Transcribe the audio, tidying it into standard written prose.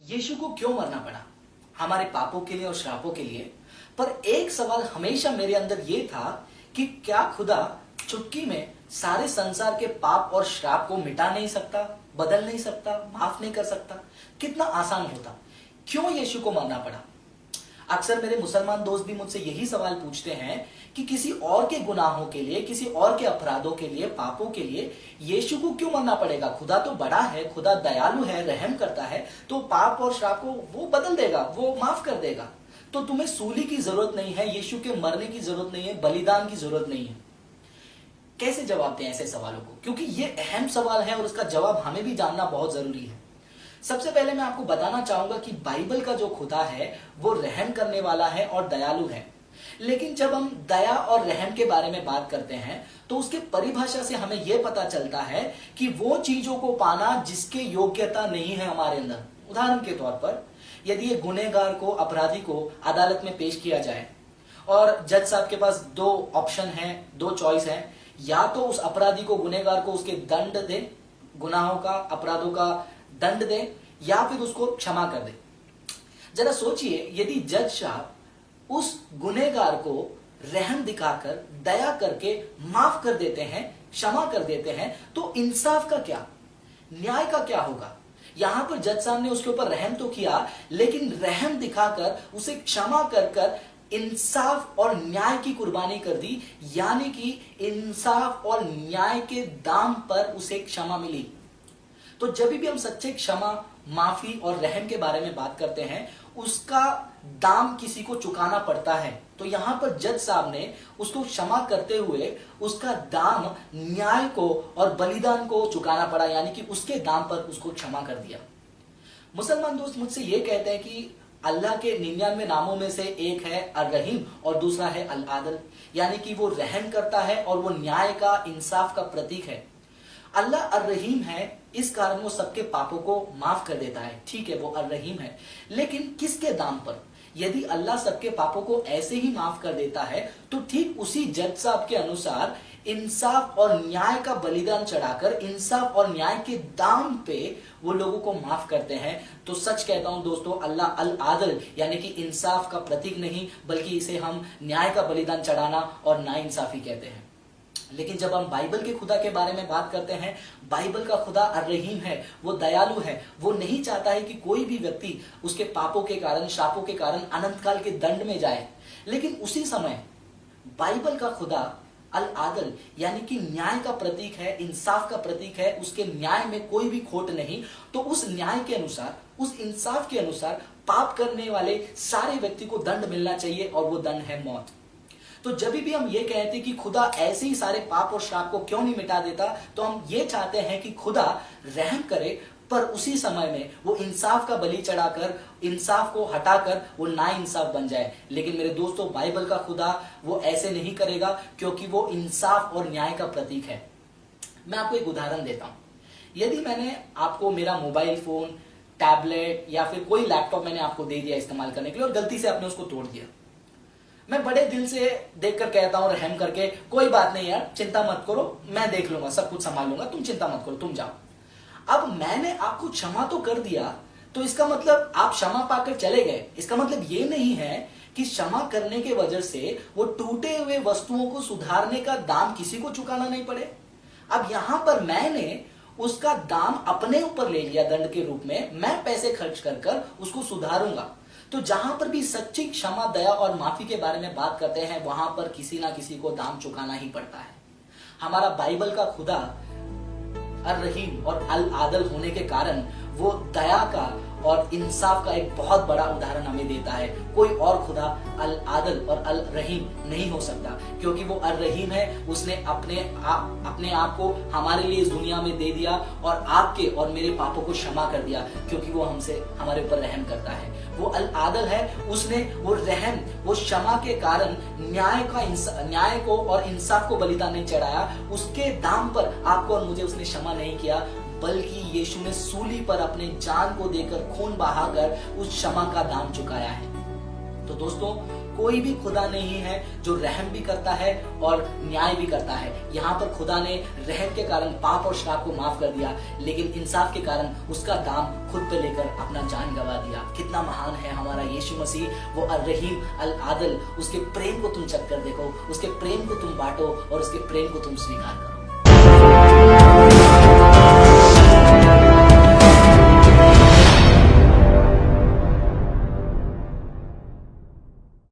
यीशु को क्यों मरना पड़ा? हमारे पापों के लिए और श्रापों के लिए। पर एक सवाल हमेशा मेरे अंदर ये था कि क्या खुदा चुटकी में सारे संसार के पाप और श्राप को मिटा नहीं सकता, बदल नहीं सकता, माफ नहीं कर सकता? कितना आसान होता। क्यों यीशु को मरना पड़ा? अक्सर मेरे मुसलमान दोस्त भी मुझसे यही सवाल पूछते हैं कि किसी और के गुनाहों के लिए, किसी और के अपराधों के लिए, पापों के लिए यीशु को क्यों मरना पड़ेगा? खुदा तो बड़ा है, खुदा दयालु है, रहम करता है, तो पाप और श्राप को वो बदल देगा, वो माफ कर देगा। तो तुम्हें सूली की जरूरत नहीं है, यीशु के मरने की जरूरत नहीं है, बलिदान की जरूरत नहीं है। कैसे जवाब दें ऐसे सवालों को? क्योंकि ये अहम सवाल है और उसका जवाब हमें भी जानना बहुत जरूरी है। सबसे पहले मैं आपको बताना चाहूंगा कि बाइबल का जो खुदा है वो रहम करने वाला है और दयालु है। लेकिन जब हम दया और रहम के बारे में बात करते हैं तो उसके परिभाषा से हमें यह पता चलता है कि वो चीजों को पाना जिसके योग्यता नहीं है हमारे अंदर। उदाहरण के तौर पर यदि ये गुनहगार को, अपराधी को अदालत में पेश किया जाए और जज साहब के पास दो ऑप्शन है, दो चॉइस है, या तो उस अपराधी को, गुनहगार को उसके दंड दे, गुनाहों का, अपराधों का दंड दे, या फिर उसको क्षमा कर दे। जरा सोचिए, यदि जज साहब उस गुनहगार को रहम दिखाकर, दया करके माफ कर देते हैं, क्षमा कर देते हैं, तो इंसाफ का क्या, न्याय का क्या होगा? यहां पर जज साहब ने उसके ऊपर रहम तो किया, लेकिन रहम दिखाकर, उसे क्षमा कर इंसाफ और न्याय की कुर्बानी कर दी, यानी कि इंसाफ और न्याय के दाम पर उसे क्षमा मिली। तो जब भी हम सच्चे क्षमा, माफी और रहम के बारे में बात करते हैं, उसका दाम किसी को चुकाना पड़ता है। तो यहां पर जज साहब ने उसको क्षमा करते हुए उसका दाम, न्याय को और बलिदान को चुकाना पड़ा, यानी कि उसके दाम पर उसको क्षमा कर दिया। मुसलमान दोस्त मुझसे ये कहते हैं कि अल्लाह के 99 नामों में से एक है अर्रहीम और दूसरा है अल आदल, यानी कि वो रहम करता है और वो न्याय का, इंसाफ का प्रतीक है। अल्लाह अर्रहीम है, इस कारण वो सबके पापों को माफ कर देता है। ठीक है, वो अर्रहीम है, लेकिन किसके दाम पर? यदि अल्लाह सबके पापों को ऐसे ही माफ कर देता है तो ठीक उसी जज साहब के अनुसार इंसाफ और न्याय का बलिदान चढ़ाकर, इंसाफ और न्याय के दाम पे वो लोगों को माफ करते हैं। तो सच कहता हूं दोस्तों, अल्लाह अल आदल यानी कि इंसाफ का प्रतीक नहीं, बल्कि इसे हम न्याय का बलिदान चढ़ाना और नाइंसाफी कहते हैं। लेकिन जब हम बाइबल के खुदा के बारे में बात करते हैं, बाइबल का खुदा अर्रहीम है, वो दयालु है। वो नहीं चाहता है कि कोई भी व्यक्ति उसके पापों के कारण, शापों के कारण अनंत काल के दंड में जाए। लेकिन उसी समय बाइबल का खुदा अल आदल यानी कि न्याय का प्रतीक है, इंसाफ का प्रतीक है, उसके न्याय में कोई भी खोट नहीं। तो उस न्याय के अनुसार, उस इंसाफ के अनुसार पाप करने वाले सारे व्यक्ति को दंड मिलना चाहिए, और वो दंड है मौत। तो जब भी हम ये कहते हैं कि खुदा ऐसे ही सारे पाप और श्राप को क्यों नहीं मिटा देता, तो हम ये चाहते हैं कि खुदा रहम करे, पर उसी समय में वो इंसाफ का बलि चढ़ाकर, इंसाफ को हटाकर वो नाइंसाफ बन जाए। लेकिन मेरे दोस्तों, बाइबल का खुदा वो ऐसे नहीं करेगा, क्योंकि वो इंसाफ और न्याय का प्रतीक है। मैं आपको एक उदाहरण देता हूं। यदि मैंने आपको मेरा मोबाइल फोन, टैबलेट या फिर कोई लैपटॉप मैंने आपको दे दिया इस्तेमाल करने के लिए, और गलती से आपने उसको तोड़ दिया, मैं बड़े दिल से देखकर कहता हूं, रहम करके, कोई बात नहीं यार, चिंता मत करो, मैं देख लूंगा, सब कुछ संभाल लूंगा, तुम चिंता मत करो, तुम जाओ। अब मैंने आपको क्षमा तो कर दिया, तो इसका मतलब आप क्षमा पाकर चले गए। इसका मतलब ये नहीं है कि क्षमा करने के वजह से वो टूटे हुए वस्तुओं को सुधारने का दाम किसी को चुकाना नहीं पड़े। अब यहां पर मैंने उसका दाम अपने ऊपर ले लिया दंड के रूप में, मैं पैसे खर्च कर उसको सुधारूंगा। तो जहां पर भी सच्ची क्षमा, दया और माफी के बारे में बात करते हैं, वहां पर किसी ना किसी को दाम चुकाना ही पड़ता है। हमारा बाइबल का खुदा अर्रहीम और अल आदल होने के कारण वो दया का और इंसाफ का एक बहुत बड़ा उदाहरण हमें देता है। कोई और खुदा अल आदल और अल रहीम नहीं हो सकता, क्योंकि वो अल रहीम है। उसने अपने आप को हमारे लिए इस दुनिया में दे दिया और आपके और मेरे पापों को क्षमा कर दिया, क्योंकि वो हमसे, हमारे ऊपर रहम करता है। वो अल आदल है, उसने वो रहम, वो क्षमा के कारण न्याय को और इंसाफ को बलिदान नहीं चढ़ाया। उसके दाम पर आपको और मुझे उसने क्षमा नहीं किया, बल्कि यीशु ने सूली पर अपने जान को देकर, खून बहाकर उस क्षमा का दाम चुकाया है। तो दोस्तों, कोई भी खुदा नहीं है जो रहम भी करता है और न्याय भी करता है। यहाँ पर खुदा ने रहम के कारण पाप और श्राप को माफ कर दिया, लेकिन इंसाफ के कारण उसका दाम खुद पे लेकर अपना जान गंवा दिया। कितना महान है हमारा यीशु मसीह, वो अल रहीम अल आदिल। उसके प्रेम को तुम चख कर देखो, उसके प्रेम को तुम बांटो और उसके प्रेम को तुम स्वीकार करो।